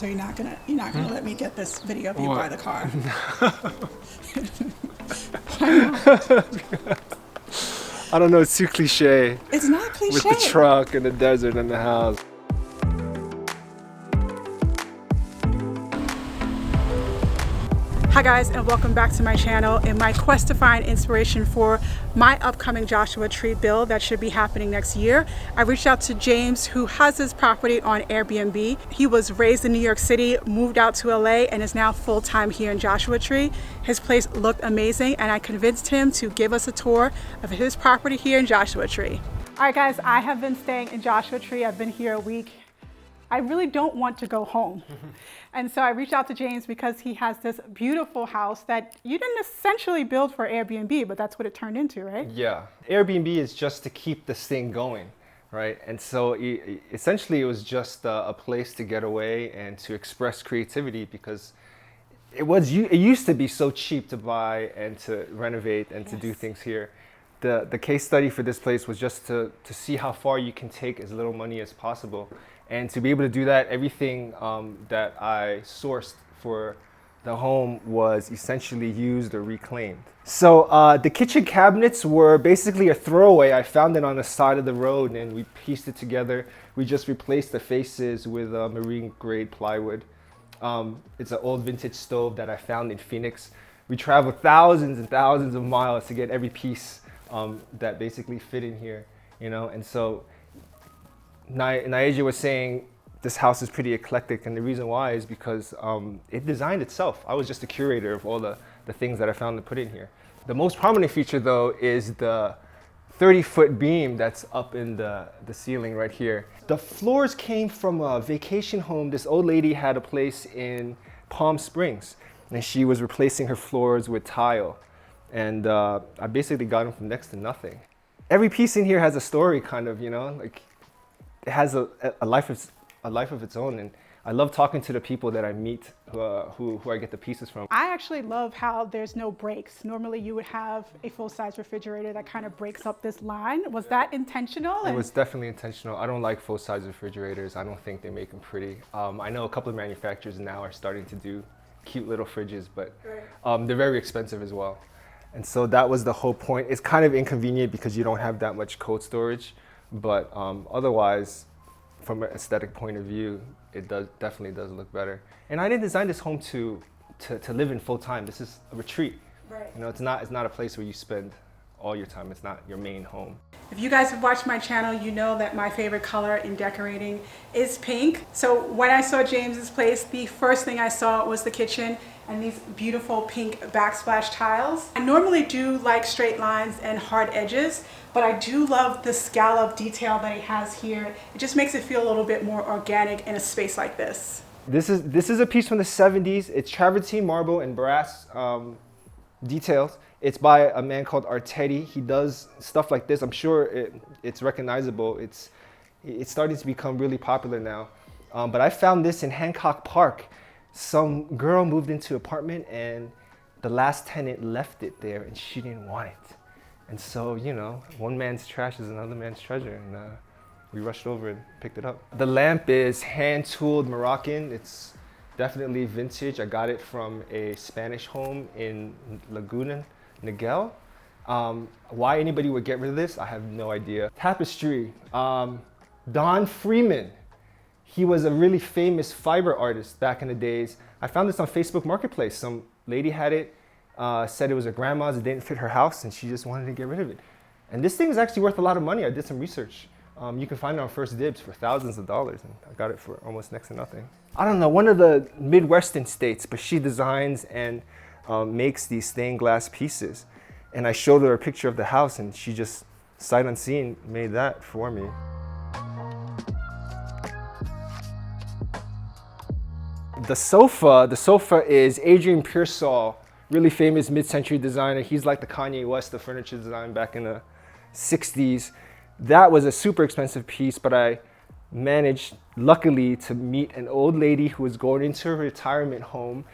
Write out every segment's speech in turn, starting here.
So you're not gonna let me get this video of you by the car. I don't know, it's too cliche. It's not cliche. With the truck and the desert and the house. Hi guys, and welcome back to my channel. In my quest to find inspiration for my upcoming Joshua Tree build that should be happening next year, I reached out to James, who has his property on Airbnb. He was raised in New York City, moved out to LA, and is now full-time here in Joshua Tree. His place looked amazing, and I convinced him to give us a tour of his property here in Joshua Tree. All right guys, I have been staying in Joshua Tree. I've been here a week. I really don't want to go home. And so I reached out to James because he has this beautiful house that you didn't essentially build for Airbnb, but that's what it turned into, right? Yeah, Airbnb is just to keep this thing going, right? And so essentially it was just a place to get away and to express creativity, because it used to be so cheap to buy and to renovate and to do things here. The case study for this place was just to see how far you can take as little money as possible. And to be able to do that, everything that I sourced for the home was essentially used or reclaimed. So the kitchen cabinets were basically a throwaway. I found it on the side of the road and we pieced it together. We just replaced the faces with marine grade plywood. It's an old vintage stove that I found in Phoenix. We traveled thousands and thousands of miles to get every piece that basically fit in here, you know. And so Nyasia was saying this house is pretty eclectic, and the reason why is because it designed itself. I was just a curator of all the things that I found to put in here. The most prominent feature though is the 30-foot beam that's up in the ceiling right here. The floors came from a vacation home. This old lady had a place in Palm Springs, and she was replacing her floors with tile. And I basically got them from next to nothing. Every piece in here has a story, kind of, you know, like it has a life of its own. And I love talking to the people that I meet who I get the pieces from. I actually love how there's no breaks. Normally you would have a full-size refrigerator that kind of breaks up this line. Was that intentional? It was definitely intentional. I don't like full-size refrigerators. I don't think they make them pretty. I know a couple of manufacturers now are starting to do cute little fridges, but they're very expensive as well. And so that was the whole point. It's kind of inconvenient because you don't have that much cold storage, but otherwise, from an aesthetic point of view, it definitely does look better. And I didn't design this home to live in full time. This is a retreat. Right. You know, it's not a place where you spend all your time. It's not your main home. If you guys have watched my channel, you know that my favorite color in decorating is pink. So when I saw James's place, the first thing I saw was the kitchen and these beautiful pink backsplash tiles. I normally do like straight lines and hard edges, but I do love the scallop detail that he has here. It just makes it feel a little bit more organic in a space like this. This is a piece from the 70s. It's travertine marble and brass details. It's by a man called Artedi. He does stuff like this. I'm sure it's recognizable. It's starting to become really popular now. But I found this in Hancock Park. Some girl moved into an apartment and the last tenant left it there and she didn't want it. And so, you know, one man's trash is another man's treasure, and we rushed over and picked it up. The lamp is hand-tooled Moroccan. It's definitely vintage. I got it from a Spanish home in Laguna, Niguel. Why anybody would get rid of this, I have no idea. Tapestry, Don Freeman. He was a really famous fiber artist back in the days. I found this on Facebook Marketplace. Some lady had it, said it was her grandma's, it didn't fit her house, and she just wanted to get rid of it. And this thing is actually worth a lot of money. I did some research. You can find it on First Dibs for thousands of dollars, and I got it for almost next to nothing. I don't know, one of the Midwestern states, but she designs and makes these stained glass pieces. And I showed her a picture of the house, and she just, sight unseen, made that for me. The sofa is Adrian Pearsall, really famous mid-century designer. He's like the Kanye West of furniture design back in the 60s. That was a super expensive piece, but I managed, luckily, to meet an old lady who was going into her retirement home.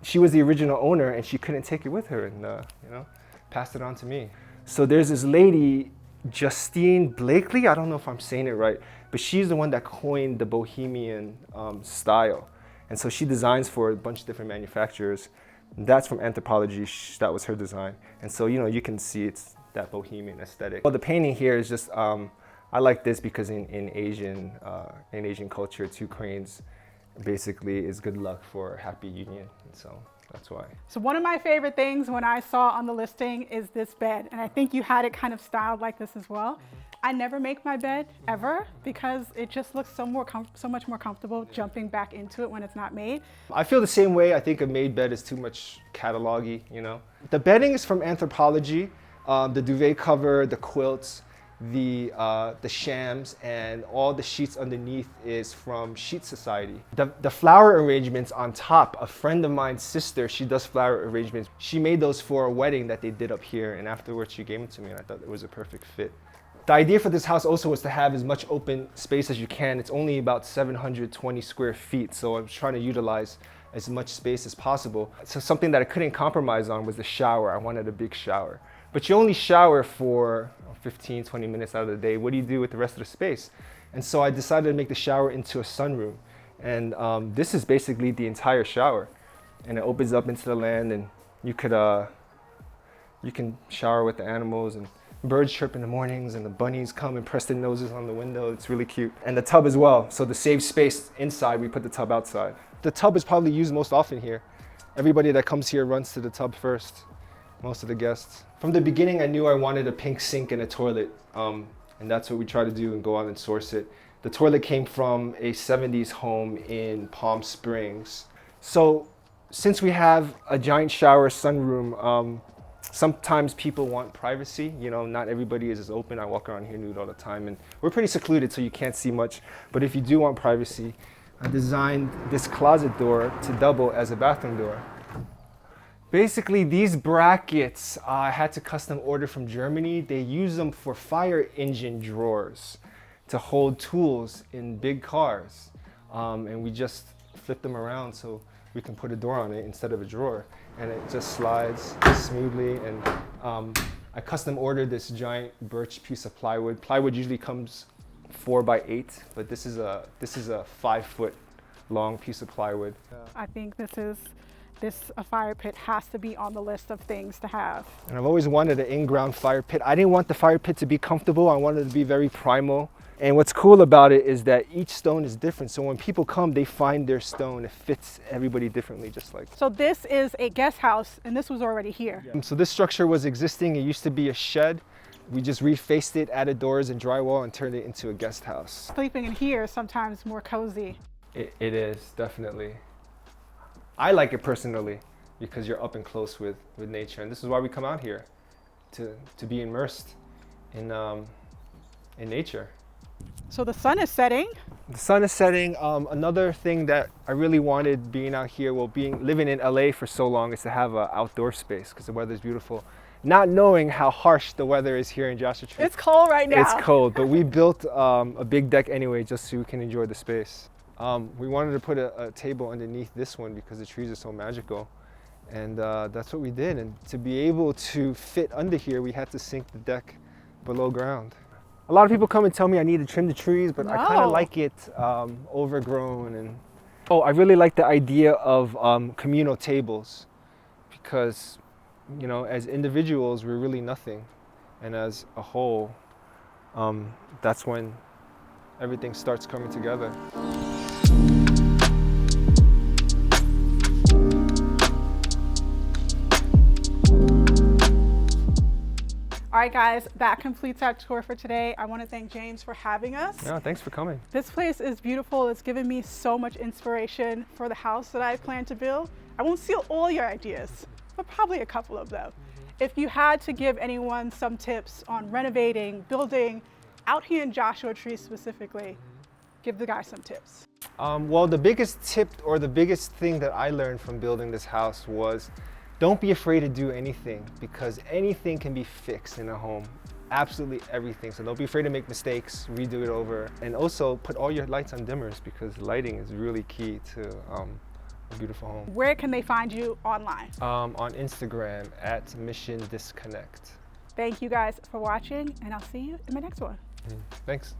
She was the original owner, and she couldn't take it with her, and you know, passed it on to me. So there's this lady, Justine Blakely, I don't know if I'm saying it right, but she's the one that coined the Bohemian style. And so she designs for a bunch of different manufacturers. That's from Anthropology. That was her design. And so, you know, you can see it's that Bohemian aesthetic. Well, the painting here is just, I like this because in Asian culture, 2 cranes basically is good luck for a happy union. And so that's why. So one of my favorite things when I saw on the listing is this bed. And I think you had it kind of styled like this as well. I never make my bed ever because it just looks so much more comfortable jumping back into it when it's not made. I feel the same way. I think a made bed is too much catalog-y, you know. The bedding is from Anthropology. The duvet cover, the quilts, the shams, and all the sheets underneath is from Sheet Society. The flower arrangements on top, a friend of mine's sister, she does flower arrangements. She made those for a wedding that they did up here, and afterwards she gave them to me, and I thought it was a perfect fit. The idea for this house also was to have as much open space as you can. It's only about 720 square feet, so I'm trying to utilize as much space as possible. So something that I couldn't compromise on was the shower. I wanted a big shower. But you only shower for 15, 20 minutes out of the day. What do you do with the rest of the space? And so I decided to make the shower into a sunroom. And this is basically the entire shower. And it opens up into the land, and you can shower with the animals, and birds chirp in the mornings, and the bunnies come and press their noses on the window. It's really cute. And the tub as well. So to save space inside, we put the tub outside. The tub is probably used most often here. Everybody that comes here runs to the tub first, most of the guests. From the beginning, I knew I wanted a pink sink and a toilet. And that's what we try to do and go out and source it. The toilet came from a 70s home in Palm Springs. So since we have a giant shower sunroom, sometimes people want privacy. You know, not everybody is as open. I walk around here nude all the time, and we're pretty secluded, so you can't see much. But if you do want privacy, I designed this closet door to double as a bathroom door. Basically, these brackets I had to custom order from Germany. They use them for fire engine drawers to hold tools in big cars. And we just flip them around so we can put a door on it instead of a drawer. And it just slides smoothly. And I custom ordered this giant birch piece of plywood. Plywood usually comes 4 by 8, but this is a 5-foot long piece of plywood. I think a fire pit has to be on the list of things to have. And I've always wanted an in-ground fire pit. I didn't want the fire pit to be comfortable. I wanted it to be very primal. And what's cool about it is that each stone is different. So when people come, they find their stone. It fits everybody differently, just like. So this is a guest house, and this was already here. Yeah. So this structure was existing. It used to be a shed. We just refaced it, added doors and drywall, and turned it into a guest house. Sleeping in here is sometimes more cozy. It is, definitely. I like it personally because you're up and close with nature. And this is why we come out here, to be immersed in nature. So the sun is setting. The sun is setting. Another thing that I really wanted being out here, living in LA for so long, is to have an outdoor space because the weather is beautiful. Not knowing how harsh the weather is here in Joshua Tree. It's cold right now. It's cold, but we built a big deck anyway just so we can enjoy the space. We wanted to put a table underneath this one because the trees are so magical. And that's what we did. And to be able to fit under here, we had to sink the deck below ground. A lot of people come and tell me I need to trim the trees, but I kind of like it overgrown. And I really like the idea of communal tables because, you know, as individuals, we're really nothing. And as a whole, that's when everything starts coming together. All right, guys, that completes our tour for today. I want to thank James for having us. Yeah, thanks for coming. This place is beautiful. It's given me so much inspiration for the house that I plan to build. I won't steal all your ideas, but probably a couple of them. If you had to give anyone some tips on renovating, building out here in Joshua Tree specifically, give the guy some tips. Well, the biggest tip or the biggest thing that I learned from building this house was don't be afraid to do anything because anything can be fixed in a home. Absolutely everything. So don't be afraid to make mistakes, redo it over. And also put all your lights on dimmers because lighting is really key to a beautiful home. Where can they find you online? On Instagram at Mission Disconnect. Thank you guys for watching, and I'll see you in my next one. Thanks.